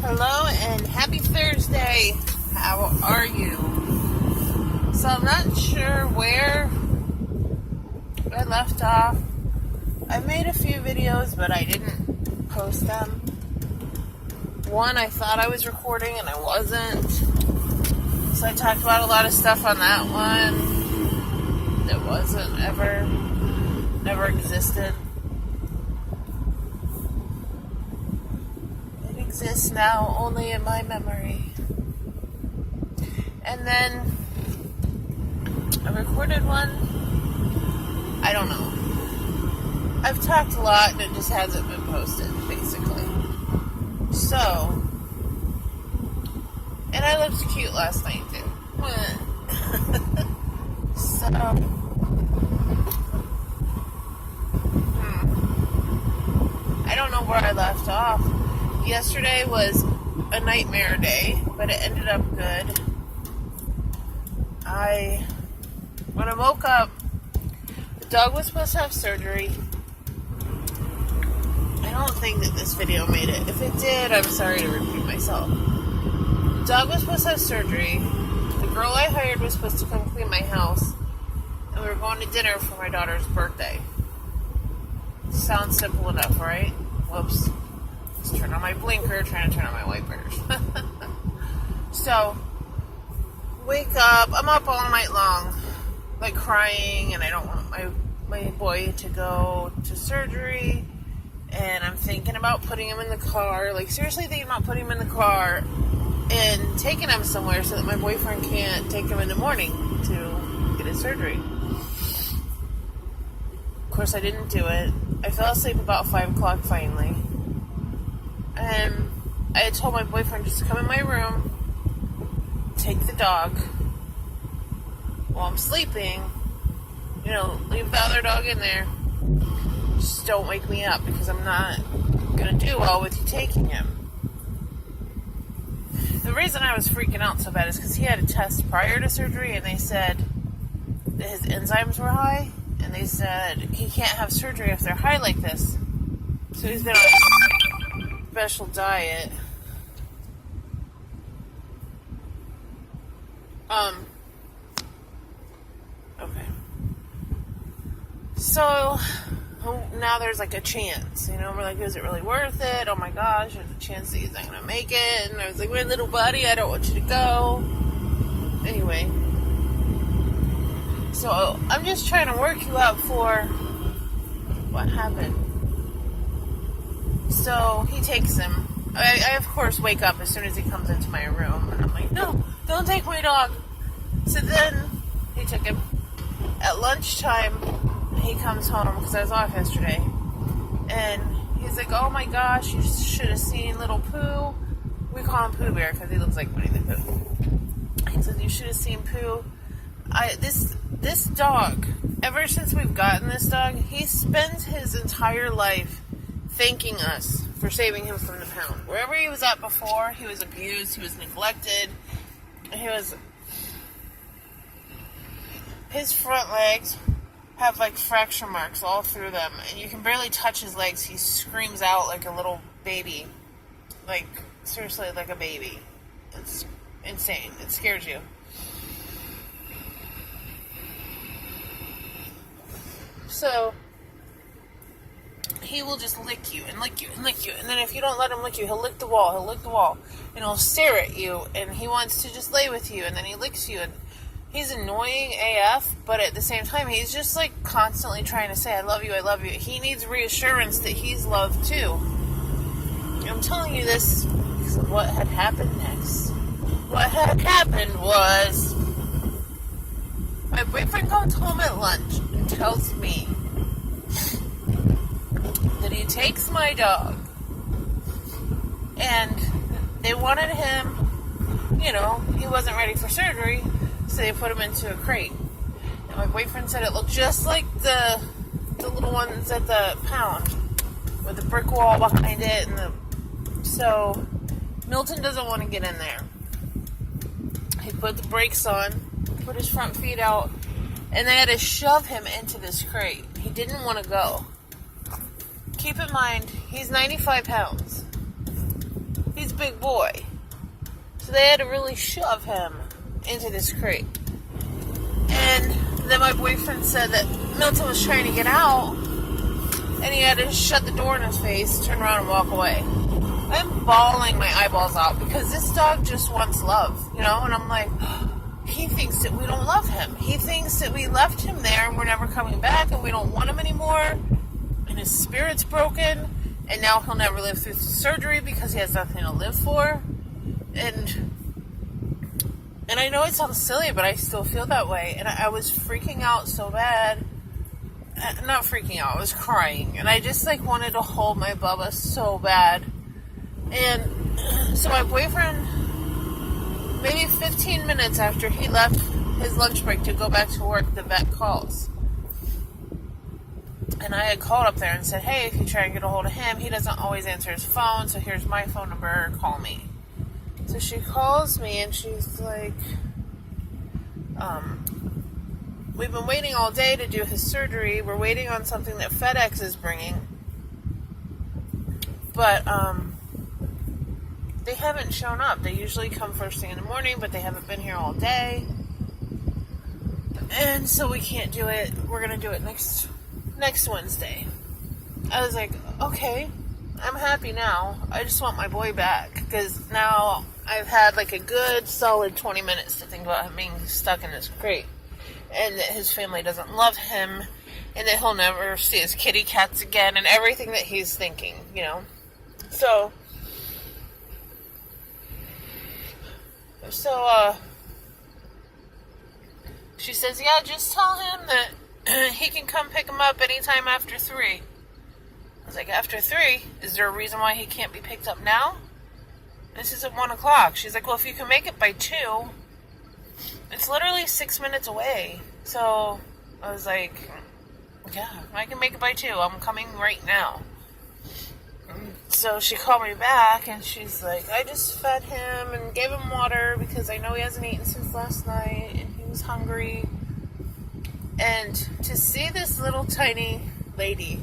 Hello and happy Thursday. How are you? So I'm not sure where I left off. I made a few videos, but I didn't post them. One, I thought I was recording and I wasn't. So I talked about a lot of stuff on that one that wasn't never existed. Exists now only in my memory. And then I recorded one. I don't know. I've talked a lot and it just hasn't been posted, basically. So, and I looked cute last night too. So, I don't know where I left off. Yesterday was a nightmare day, but it ended up good. When I woke up, the dog was supposed to have surgery. I don't think that this video made it. If it did, I'm sorry to repeat myself. The dog was supposed to have surgery. The girl I hired was supposed to come clean my house. And we were going to dinner for my daughter's birthday. Sounds simple enough, right? Whoops. Just turn on my blinker, trying to turn on my wipers. So, wake up. I'm up all night long, like crying, and I don't want my boy to go to surgery. And I'm thinking about putting him in the car, like seriously thinking about putting him in the car and taking him somewhere so that my boyfriend can't take him in the morning to get his surgery. Of course, I didn't do it. I fell asleep about 5 o'clock finally. And I had told my boyfriend just to come in my room, take the dog while I'm sleeping, leave the other dog in there. Just don't wake me up because I'm not going to do well with you taking him. The reason I was freaking out so bad is because he had a test prior to surgery and they said that his enzymes were high and they said he can't have surgery if they're high like this. So he's been on a special diet. Okay. So now there's like a chance, we're like, is it really worth it? Oh my gosh, there's a chance that he's not gonna make it. And I was like, my little buddy, I don't want you to go. Anyway, so I'm just trying to work you out for what happened. So he takes him. I of course wake up as soon as he comes into my room, and I'm like, no, don't take my dog. So then he took him. At lunchtime, he comes home because I was off yesterday, and he's like, oh my gosh, you should have seen little Pooh. We call him Pooh Bear because he looks like Winnie the Pooh. He says, you should have seen Pooh. This dog, ever since we've gotten this dog, he spends his entire life thanking us for saving him from the pound. Wherever he was at before, he was abused, he was neglected, his front legs have like fracture marks all through them, and you can barely touch his legs. He screams out like a little baby. Like, seriously, like a baby. It's insane. It scares you. So, he will just lick you and lick you and lick you. And then if you don't let him lick you, he'll lick the wall. And he'll stare at you. And he wants to just lay with you. And then he licks you. And he's annoying AF. But at the same time, he's just like constantly trying to say, I love you, I love you. He needs reassurance that he's loved too. And I'm telling you this because of what had happened next. What had happened was my boyfriend comes home at lunch and tells me that he takes my dog, and they wanted him, he wasn't ready for surgery, so they put him into a crate. And my boyfriend said it looked just like the little ones at the pound, with the brick wall behind it, so Milton doesn't want to get in there. He put the brakes on, put his front feet out, and they had to shove him into this crate. He didn't want to go. Keep in mind, he's 95 pounds. He's big. big boy. So they had to really shove him into this crate. And then my boyfriend said that Milton was trying to get out, and he had to shut the door in his face, turn around, and walk away. I'm bawling my eyeballs out because this dog just wants love, you know? And I'm like, he thinks that we don't love him. He thinks that we left him there and we're never coming back and we don't want him anymore. And his spirit's broken. And now he'll never live through the surgery because he has nothing to live for. And I know it sounds silly, but I still feel that way. And I was freaking out so bad. Not freaking out, I was crying. And I just like wanted to hold my Bubba so bad. And so my boyfriend, maybe 15 minutes after he left his lunch break to go back to work, the vet calls. And I had called up there and said, hey, if you try and get a hold of him, he doesn't always answer his phone, so here's my phone number, call me. So she calls me and she's like, we've been waiting all day to do his surgery. We're waiting on something that FedEx is bringing. But, they haven't shown up. They usually come first thing in the morning, but they haven't been here all day. And so we can't do it. We're going to do it next Wednesday. I was like, okay, I'm happy now. I just want my boy back. Because now I've had like a good solid 20 minutes to think about him being stuck in this crate. And that his family doesn't love him. And that he'll never see his kitty cats again. And everything that he's thinking, you know. So she says, yeah, just tell him that he can come pick him up anytime after 3. I was like, after 3? Is there a reason why he can't be picked up now? This is at 1 o'clock. She's like, well, if you can make it by 2, it's literally 6 minutes away. So I was like, yeah, I can make it by 2. I'm coming right now. So she called me back and she's like, I just fed him and gave him water because I know he hasn't eaten since last night and he was hungry. And to see this little tiny lady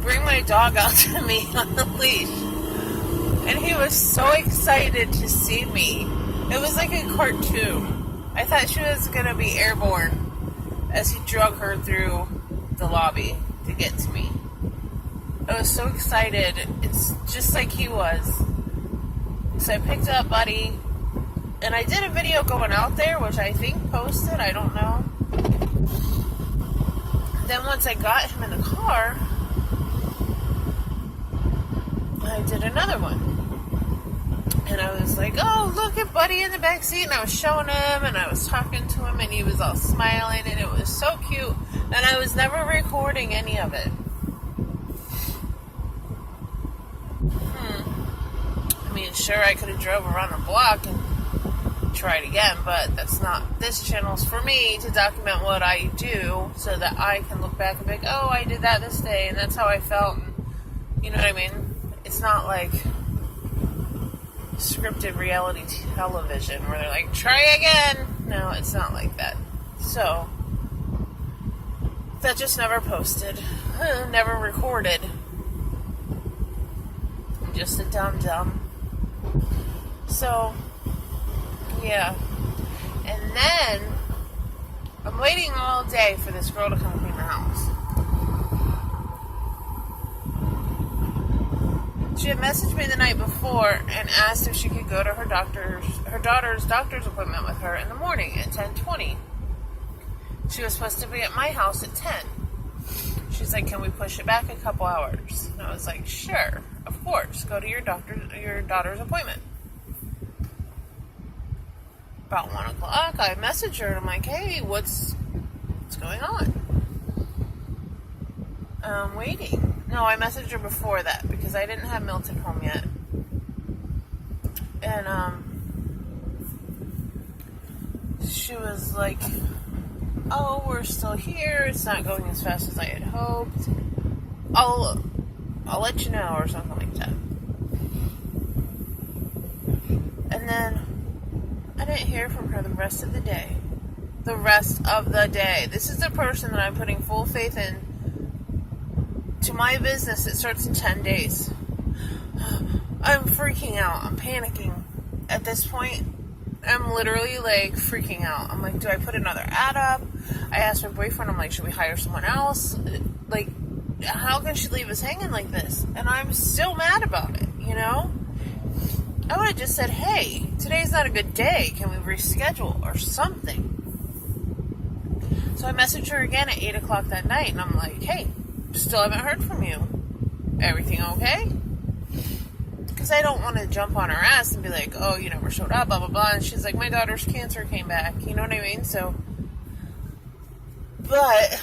bring my dog out to me on the leash, and he was so excited to see me. It was like a cartoon. I thought she was going to be airborne as he drug her through the lobby to get to me. I was so excited. It's just like he was. So I picked up Buddy, and I did a video going out there, which I think posted, I don't know. Then once I got him in the car, I did another one. And I was like, oh, look at Buddy in the back seat. And I was showing him, and I was talking to him, and he was all smiling, and it was so cute. And I was never recording any of it. I mean, sure, I could have drove around the block and tried again, but that's not, this channel's for me to document what I do so that I can look back and be like, oh, I did that this day, and that's how I felt, and you know what I mean? It's not like scripted reality television where they're like, try again. No, it's not like that. So, that just never posted, never recorded. I'm just a dum-dum. So, yeah. And then, I'm waiting all day for this girl to come clean the house. She had messaged me the night before and asked if she could go to her daughter's doctor's appointment with her in the morning at 10:20. She was supposed to be at my house at 10. She's like, can we push it back a couple hours? And I was like, sure, of course. Go to your daughter's appointment. About 1 o'clock, I messaged her and I'm like, hey, what's going on? I'm waiting. No, I messaged her before that because I didn't have Milton home yet. And she was like, oh, we're still here. It's not going as fast as I had hoped. I'll let you know, or something like that. And then I didn't hear from her the rest of the day. The rest of the day. This is the person that I'm putting full faith in to my business that starts in 10 days. freaking out. I'm panicking. At this point, I'm literally like freaking out. I'm like, do I put another ad up? I asked my boyfriend, I'm like, should we hire someone else? Like, how can she leave us hanging like this? And I'm still mad about it, you know? I would have just said, hey, today's not a good day. Can we reschedule or something? So I messaged her again at 8 o'clock that night, and I'm like, hey, still haven't heard from you. Everything okay? Because I don't want to jump on her ass and be like, oh, you never showed up, blah, blah, blah. And she's like, my daughter's cancer came back. You know what I mean? So, but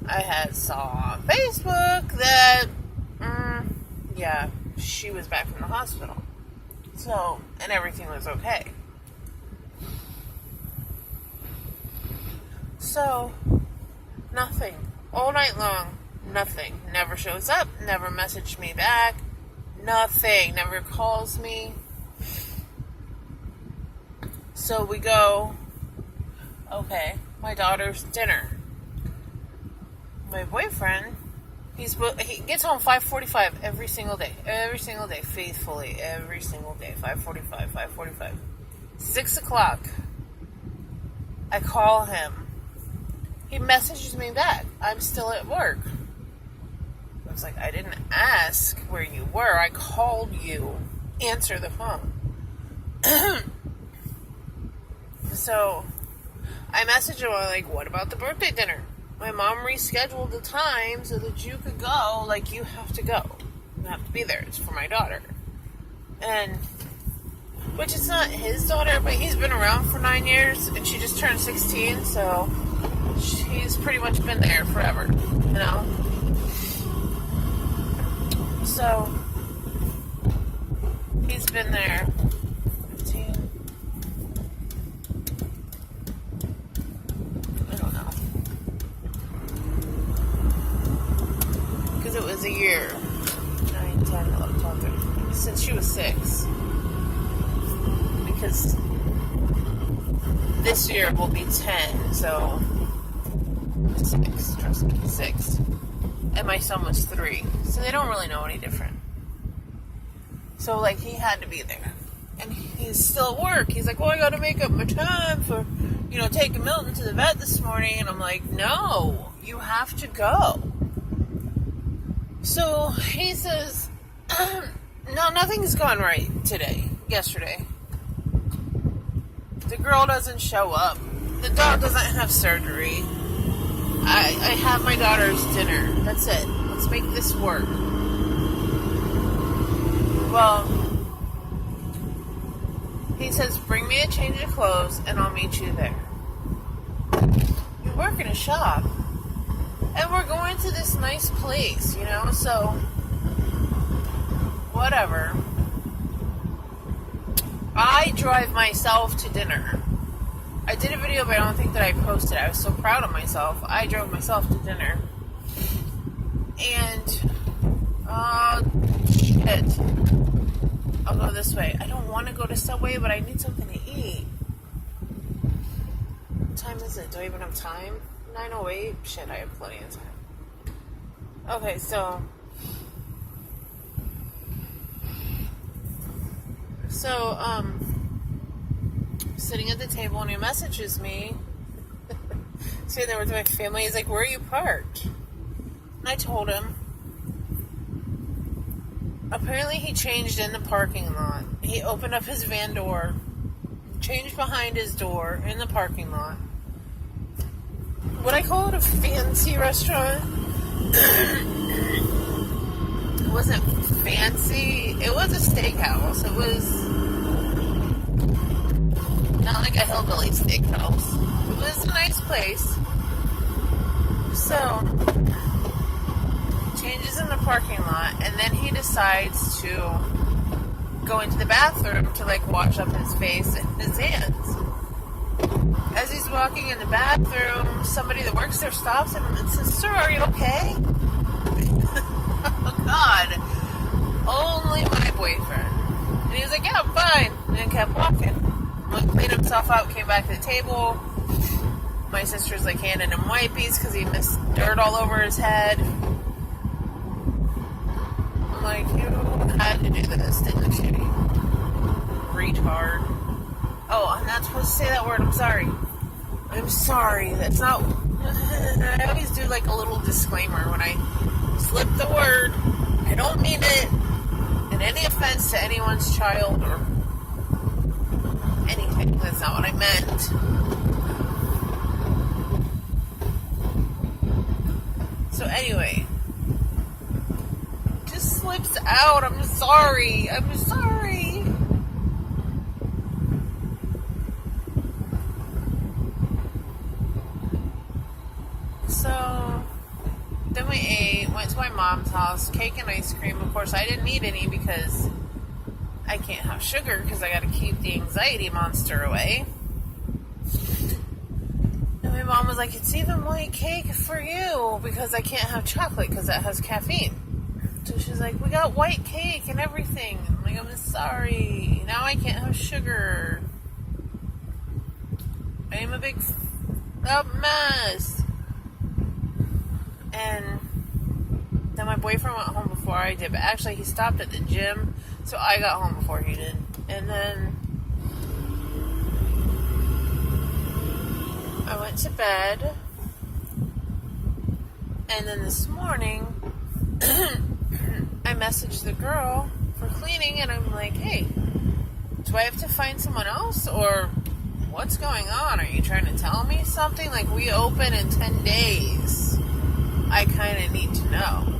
I had saw on Facebook that, yeah, she was back from the hospital. So, and everything was okay. So, nothing. All night long, nothing. Never shows up, never messaged me back, nothing. Never calls me. So we go, okay, my daughter's dinner. My boyfriend, he gets home 5:45 every single day, faithfully, every single day, 5:45. 6 o'clock, I call him. He messages me back, I'm still at work. I was like, I didn't ask where you were, I called you. Answer the phone. So, I messaged him, like, what about the birthday dinner? My mom rescheduled the time so that you could go. Like, you have to go. You have to be there. It's for my daughter. And, which it's not his daughter, but he's been around for 9 years, and she just turned 16, so she's pretty much been there forever, you know? So, he's been there 15, I don't know. Because it was a year, 9, 10, 11, 12, 13, since she was 6. Because this year will be 10, so 6, trust me, 6. And my son was 3, so they don't really know any different. So, like, he had to be there. And he's still at work. He's like, well, I gotta make up my time for, you know, taking Milton to the vet this morning. And I'm like, no, you have to go. So, he says, no, nothing's gone right yesterday. The girl doesn't show up. The dog doesn't have surgery. I have my daughter's dinner. That's it. Let's make this work. Well, he says, bring me a change of clothes and I'll meet you there. We work in a shop. And we're going to this nice place, you know, so whatever. I drive myself to dinner. I did a video, but I don't think that I posted it. I was so proud of myself. I drove myself to dinner. And, shit. I'll go this way. I don't want to go to Subway, but I need something to eat. What time is it? Do I even have time? 9:08? Shit, I have plenty of time. Okay, so... sitting at the table and he messages me, sitting there with my family. He's like, where are you parked? And I told him. Apparently he changed in the parking lot. He opened up his van door, changed behind his door in the parking lot. Would I call it a fancy restaurant? It wasn't fancy. It was a steakhouse. It was not like a hillbilly steakhouse. It was a nice place. So, changes in the parking lot, and then he decides to go into the bathroom to, like, wash up his face and his hands. As he's walking in the bathroom, somebody that works there stops him and says, sir, are you okay? Oh, God. Only my boyfriend. And he was like, yeah, I'm fine. And then kept walking. Cleaned himself out, came back to the table. My sister's, like, handing him wipies because he missed dirt all over his head. I'm like, you had had to do this, didn't she? Retard. Oh, I'm not supposed to say that word. I'm sorry. I'm sorry. That's not... I always do like a little disclaimer when I slip the word. I don't mean it in any offense to anyone's child or anything. That's not what I meant. So anyway, just slips out. I'm sorry. I'm sorry. So then we ate, went to my mom's house, cake and ice cream. Of course, I didn't eat any because I can't have sugar because I got to keep the anxiety monster away. And my mom was like, it's even white cake for you because I can't have chocolate because that has caffeine. So she's like, we got white cake and everything. I'm like, I'm sorry. Now I can't have sugar. I am a big mess. And then my boyfriend went home before I did. But actually, he stopped at the gym. So I got home before he did. And then I went to bed. And then this morning, I messaged the girl for cleaning. And I'm like, hey, do I have to find someone else? Or what's going on? Are you trying to tell me something? Like, we open in 10 days. I kind of need to know.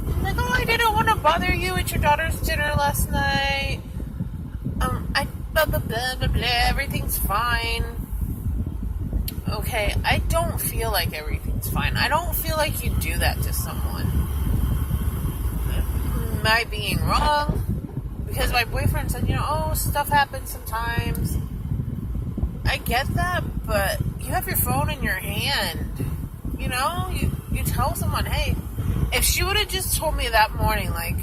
I'm like, oh, I didn't want to bother you at your daughter's dinner last night. Blah, blah, blah, blah, blah. Everything's fine. Okay, I don't feel like everything's fine. I don't feel like you do that to someone. Am I being wrong? Because my boyfriend said, oh, stuff happens sometimes. I get that, but you have your phone in your hand. You tell someone, hey, if she would have just told me that morning, like,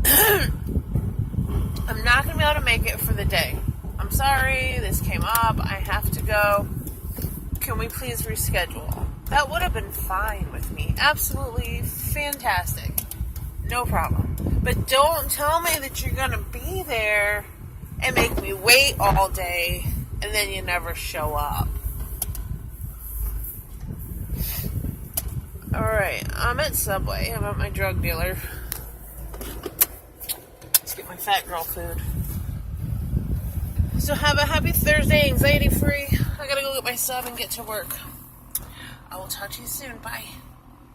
I'm not going to be able to make it for the day. I'm sorry, this came up, I have to go. Can we please reschedule? That would have been fine with me. Absolutely fantastic. No problem. But don't tell me that you're going to be there and make me wait all day and then you never show up. Alright, I'm at Subway. I'm at my drug dealer. Let's get my fat girl food. So have a happy Thursday, anxiety free. I gotta go get my sub and get to work. I will talk to you soon. Bye.